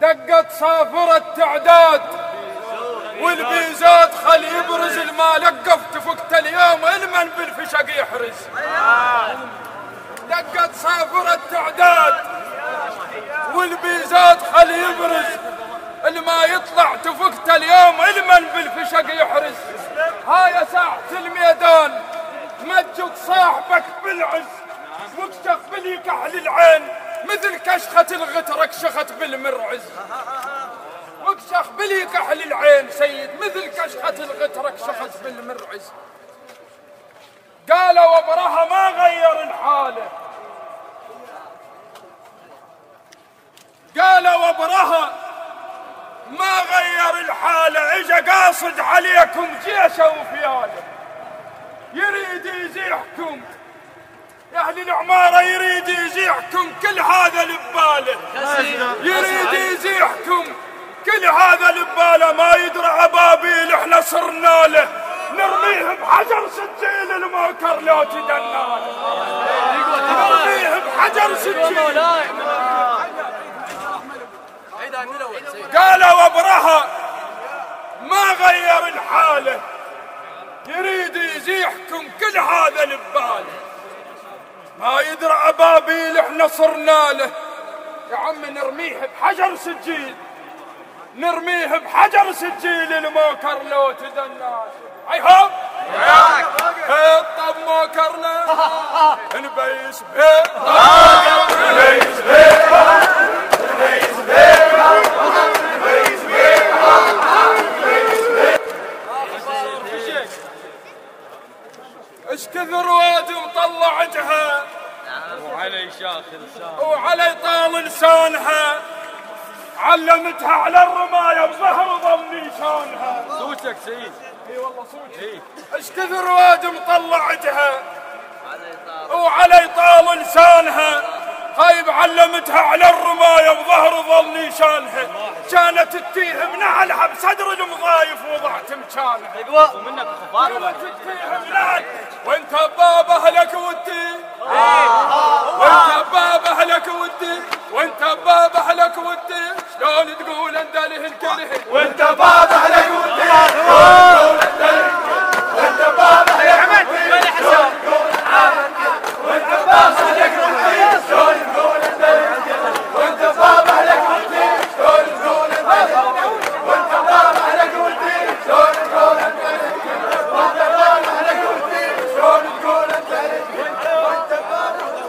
دقت صافرة تعداد والبيزات خل يبرز الما لقف تفكت اليوم المن بالفشق يحرز. دقت صافرة تعداد والبيزات خل يبرز الما يطلع تفكت اليوم المن بالفشق يحرز. هاي ساعة الميدان مجد صاحبك بالعز واكشخ بلي كحل العين مثل كشخة الغتر كشخت بالمرعز. واكشخ بلي كحل العين سيد مثل كشخة الغتر كشخت بالمرعز. قال وبرها ما غير الحالة، قال وبرها ما غير الحالة، اجا قاصد عليكم جيشه وفياله يريد يزيحكم يا اهل العمارة، يريد يزيحكم كل هذا لباله، يريد يزيحكم كل هذا لباله. ما يدري عبابيل احنا صرنا له نرميه بحجر سجيل الموكر لو تدنا له، نرميه بحجر سجيل. قال وبرها ما غير الحالة يريد يزيحكم كل هذا لباله. ما يدري عبابيل احنا صرنا له يا عم نرميه بحجر سجيل، نرميه بحجر سجيل الموكر لو تدنا. هاي هوب طب موكرنا نبيس بيه نبيس بيه نبيس بيه نبيس بيه. اش كثر واد مطلعتها وعلي شاخ لسانها وعلي طال لسانها، علمتها على الرماية بظهر ضم نيشانها. صوتك سيد. اي والله صوتي. اش كثر واد مطلعتها وعلي طال لسانها، هاي علمتها على الرماية بظهر ظل نيشانها. كانت تتيه بنعلها بصدر المضايف وضعت مكانها. ايوه ومنك خفاف كانت تتيه بنعل وانت باب اهلك ودي، وانت باب اهلك ودي، وانت باب اهلك ودي، شلون تقول انت له الكره وانت باب اهلك ودي.